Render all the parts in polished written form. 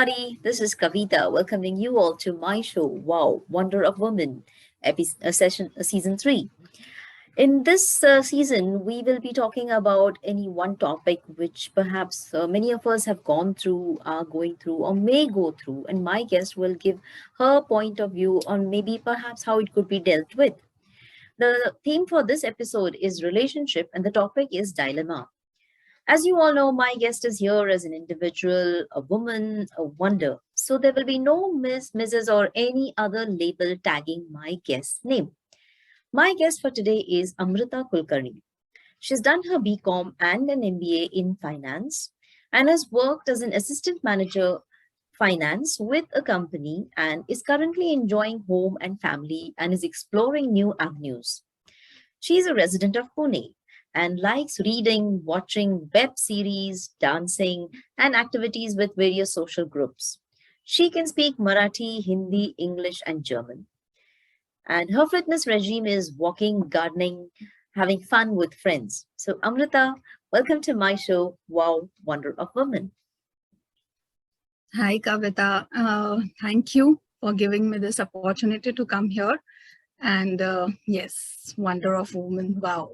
everybody. This is Kavita welcoming you all to my show, Wow, Wonder of Women, Season 3. In this season, we will be talking about any one topic which perhaps many of us have gone through, are going through, or may go through. And my guest will give her point of view on maybe perhaps how it could be dealt with. The theme for this episode is relationship, and the topic is dilemma. As you all know, my guest is here as an individual, a woman, a wonder. So there will be no Miss, Mrs., or any other label tagging my guest's name. My guest for today is Amrita Kulkarni. She's done her BCom and an MBA in finance and has worked as an assistant manager finance with a company and is currently enjoying home and family and is exploring new avenues. She is a resident of Pune and likes reading, watching web series, dancing, and activities with various social groups. She can speak Marathi, Hindi, English, and German. And her fitness regime is walking, gardening, having fun with friends. So, Amrita, welcome to my show, Wow, Wonder of Women. Hi, Kavita. Thank you for giving me this opportunity to come here. And yes, Wonder of Women. Wow.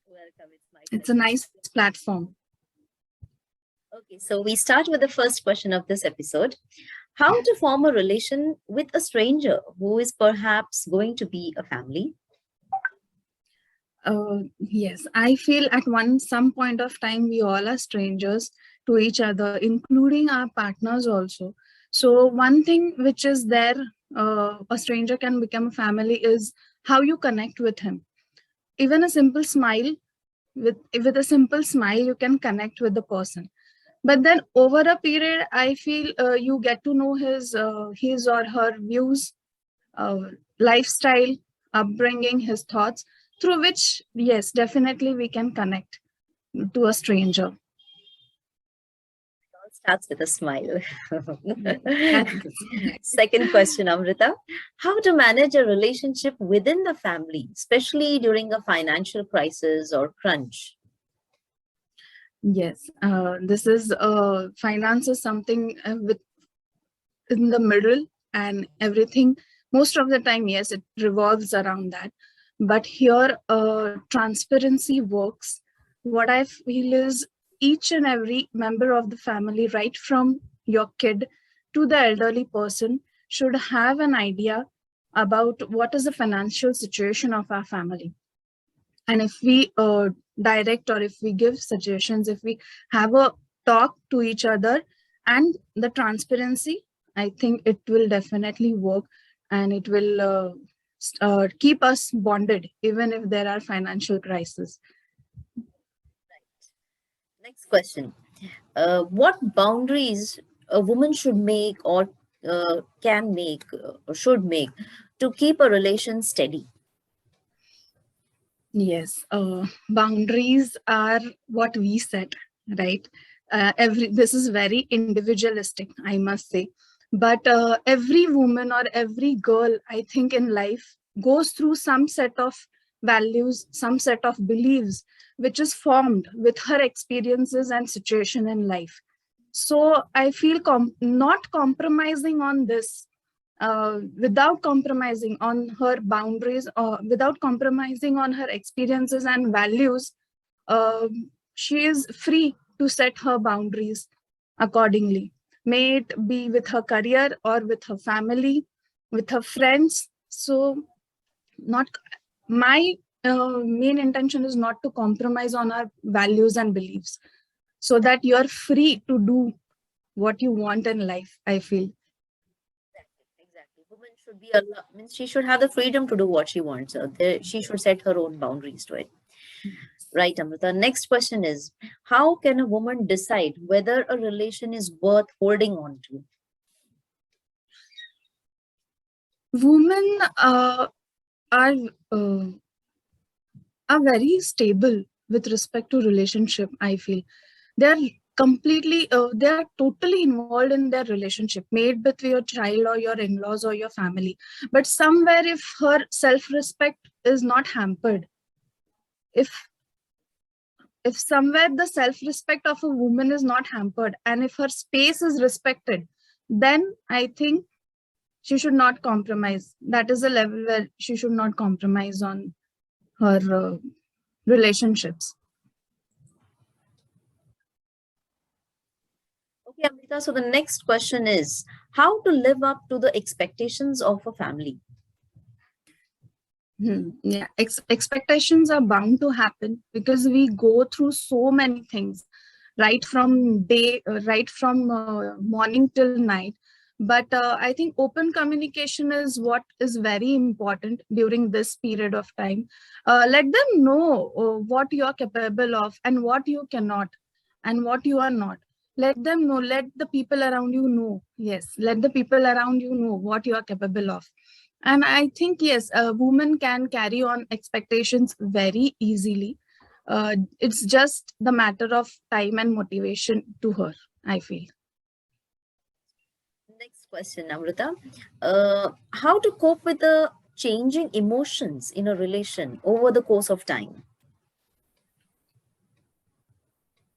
Welcome. It's a nice platform. Okay, so we start with the first question of this episode. How to form a relation with a stranger who is perhaps going to be a family? Yes, I feel at some point of time, we all are strangers to each other, including our partners also. So one thing which is there, a stranger can become a family is how you connect with him. Even a simple smile, with a simple smile, you can connect with the person. But then over a period, I feel you get to know his or her views, lifestyle, upbringing, his thoughts, through which, yes, definitely we can connect to a stranger. It all starts with a smile. Second question, Amrita. How to manage a relationship within the family, especially during a financial crisis or crunch? Yes, this is finance is something with in the middle and everything. Most of the time, yes, it revolves around that. But here, transparency works. What I feel is each and every member of the family, right from your kid to the elderly person, should have an idea about what is the financial situation of our family. And if we direct or if we give suggestions, if we have a talk to each other and the transparency, I think it will definitely work and it will keep us bonded even if there are financial crises. Next question. What boundaries a woman should make or can make or should make to keep a relation steady? Yes, boundaries are what we set, right? This is very individualistic, I must say. But every woman or every girl, I think, in life goes through some set of values, some set of beliefs, which is formed with her experiences and situation in life. So I feel not compromising on this, without compromising on her boundaries or without compromising on her experiences and values, she is free to set her boundaries accordingly. May it be with her career or with her family, with her friends. So not my main intention is not to compromise on our values and beliefs, so that you're free to do what you want in life, I feel. Exactly. Woman should be means she should have the freedom to do what she wants. She should set her own boundaries to it. Right, Amrita. Next question is, how can a woman decide whether a relation is worth holding on to? Women are uh, are very stable with respect to relationship. I feel they're they're totally involved in their relationship, made with your child or your in-laws or your family. But somewhere, if her self-respect is not hampered, if if somewhere the self-respect of a woman is not hampered and if her space is respected, then I think she should not compromise. That is a level where she should not compromise on her relationships. Okay, Amrita. So the next question is how to live up to the expectations of a family. Yeah, expectations are bound to happen because we go through so many things, right from morning till night. But I think open communication is what is very important during this period of time. Let them know what you are capable of and what you cannot and what you are not. Let them know, let the people around you know. Yes, let the people around you know what you are capable of. And I think, yes, a woman can carry on expectations very easily. It's just the matter of time and motivation to her, I feel. Next question, Amrita. How to cope with the changing emotions in a relation over the course of time?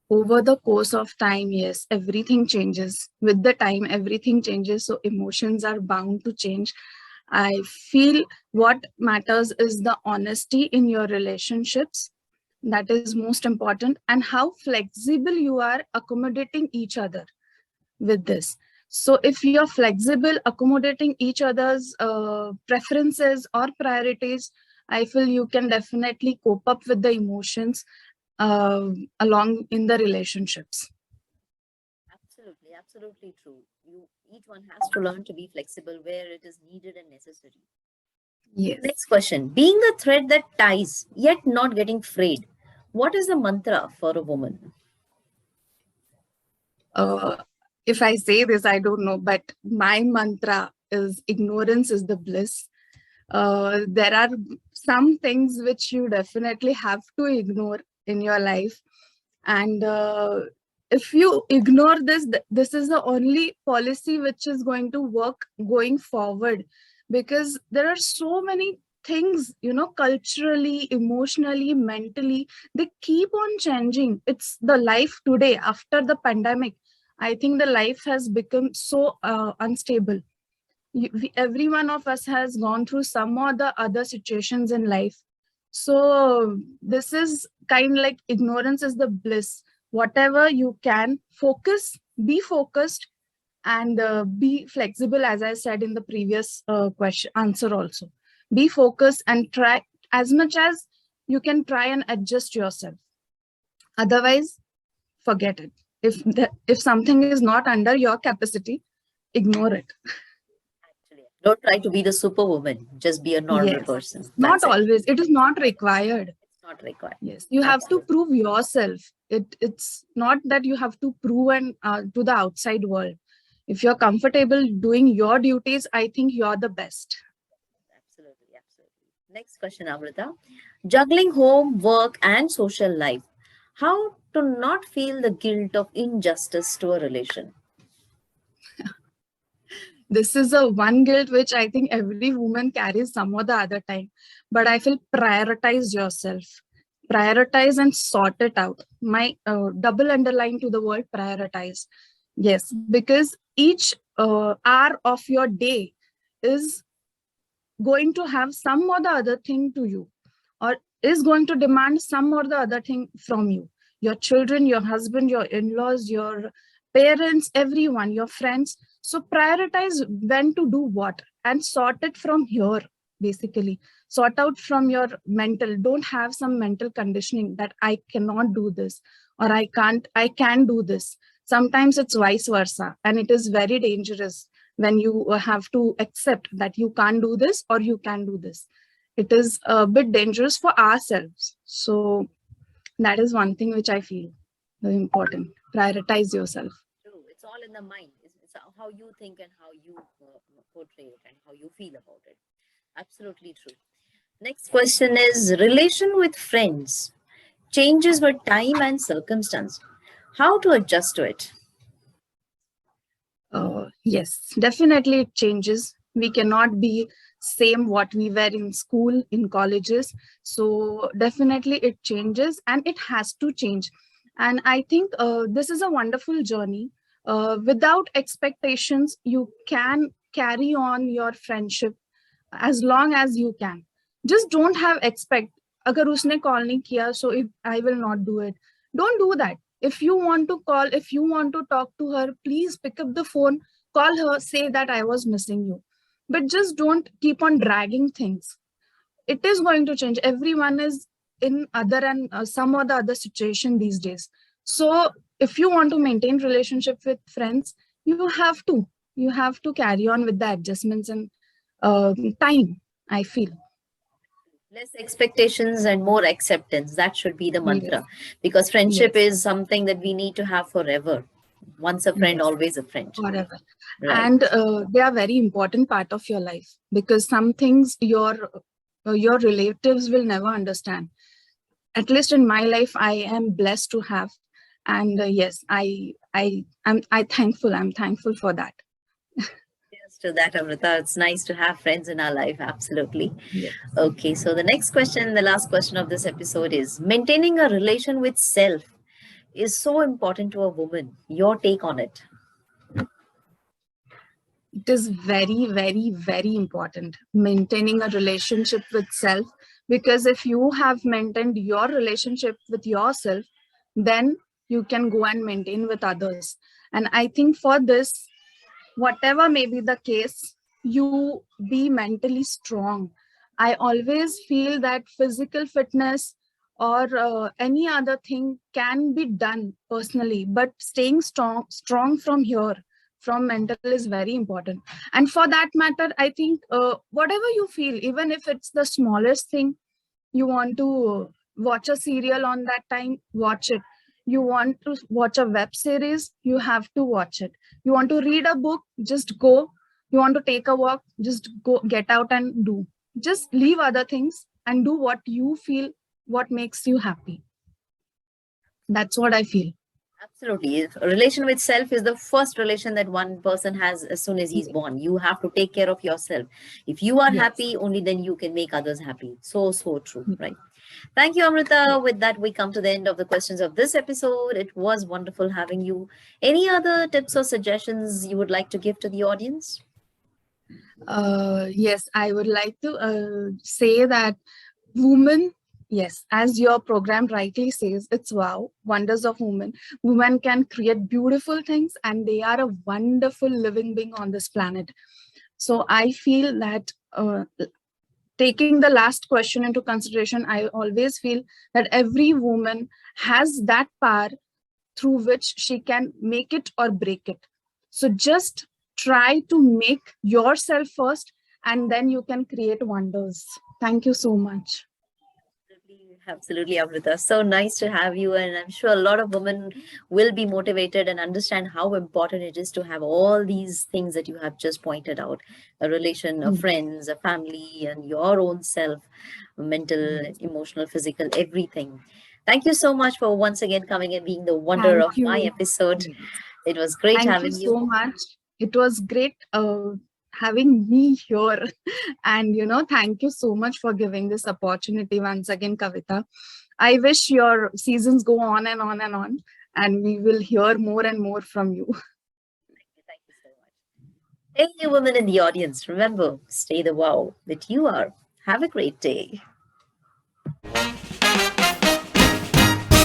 Over the course of time, yes, everything changes. With the time, everything changes. So emotions are bound to change. I feel what matters is the honesty in your relationships. That is most important. And how flexible you are accommodating each other with this. So if you're flexible, accommodating each other's preferences or priorities, I feel you can definitely cope up with the emotions along in the relationships. Absolutely, absolutely true. Each one has to learn to be flexible where it is needed and necessary. Yes. Next question. Being the thread that ties, yet not getting frayed. What is the mantra for a woman? Uh, if I say this, I don't know, but my mantra is ignorance is the bliss. There are some things which you definitely have to ignore in your life. And if you ignore this, this is the only policy which is going to work going forward, because there are so many things, culturally, emotionally, mentally, they keep on changing. It's the life today after the pandemic. I think the life has become so unstable. Every one of us has gone through some or the other situations in life. So this is kind of like ignorance is the bliss. Whatever you can focus, be focused, and be flexible, as I said in the previous question answer also. Be focused and try as much as you can, try and adjust yourself. Otherwise, forget it. If something is not under your capacity, ignore it. Actually, don't try to be the superwoman. Just be a normal Yes, person. not That's it. always. It is not required. It's not required. Yes, you have to prove yourself. It's not that you have to prove and to the outside world. If you're comfortable doing your duties, I think you're the best. Absolutely, absolutely. Next question, Amrita. Juggling home, work, and social life. How to not feel the guilt of injustice to a relation? This is a one guilt which I think every woman carries some or the other time. But I feel prioritize yourself. Prioritize and sort it out. My double underline to the word prioritize. Yes, because each hour of your day is going to have some or the other thing to you, or is going to demand some or the other thing from you. Your children, your husband, your in-laws, your parents, everyone, your friends. So prioritize when to do what and sort it from here. Basically, sort out from your mental. Don't have some mental conditioning that I cannot do this, or I can do this. Sometimes it's vice versa, and it is very dangerous when you have to accept that you can't do this or you can do this. It is a bit dangerous for ourselves. So that is one thing which I feel very important. Prioritize yourself. True. It's all in the mind. It's how you think and how you portray it and how you feel about it. Absolutely true. Next question is relation with friends changes with time and circumstance. How to adjust to it? Yes, definitely it changes. We cannot be same what we were in school, in colleges. So definitely it changes, and it has to change. And I think this is a wonderful journey. Without expectations, you can carry on your friendship as long as you can. Just don't have expect. Agar usne call nahi kiya, so if I will not do it. Don't do that. If you want to call, if you want to talk to her, please pick up the phone, call her, say that I was missing you. But just don't keep on dragging things. It is going to change. Everyone is in other and some or the other situation these days. So if you want to maintain relationship with friends, you have to carry on with the adjustments and time, I feel. Less expectations and more acceptance. That should be the Yes. mantra, because friendship Yes. is something that we need to have forever. Once a friend, Yes. always a friend. Forever. Right. And they are very important part of your life, because some things your relatives will never understand. At least in my life, I am blessed to have. And yes, I'm thankful for that. Yes, to that, Amrita. It's nice to have friends in our life. Absolutely. Yes. Okay, so the next question, the last question of this episode is, maintaining a relation with self is so important to a woman. Your take on it? It is very, very, very important, maintaining a relationship with self, because if you have maintained your relationship with yourself, then you can go and maintain with others. And I think for this, whatever may be the case, you be mentally strong. I always feel that physical fitness or any other thing can be done personally, but staying strong from here, from mental, is very important. And for that matter, I think whatever you feel, even if it's the smallest thing, you want to watch a serial on that time, watch it. You want to watch a web series, you have to watch it. You want to read a book, just go. You want to take a walk, just go, get out and do. Just leave other things and do what you feel, what makes you happy. That's what I feel. Absolutely. A relation with self is the first relation that one person has as soon as he's born. You have to take care of yourself. If you are Yes. happy, only then you can make others happy. So, so true, right? Thank you, Amrita. Yes. With that, we come to the end of the questions of this episode. It was wonderful having you. Any other tips or suggestions you would like to give to the audience? Yes, I would like to say that women, yes, as your program rightly says, it's wow, wonders of women. Women can create beautiful things, and they are a wonderful living being on this planet. So I feel that taking the last question into consideration, I always feel that every woman has that power through which she can make it or break it. So just try to make yourself first, and then you can create wonders. Thank you so much. Absolutely, Amrita. So nice to have you. And I'm sure a lot of women will be motivated and understand how important it is to have all these things that you have just pointed out: a relation, a friends, a family, and your own self, mental, emotional, physical, everything. Thank you so much for once again coming and being the wonder Thank of my you. episode. Yes. It was great Thank you having you. so much. It was great having me here. And, thank you so much for giving this opportunity once again, Kavita. I wish your seasons go on and on and on, and we will hear more and more from you. Thank you so much. Hey, you women in the audience, remember, stay the wow that you are. Have a great day.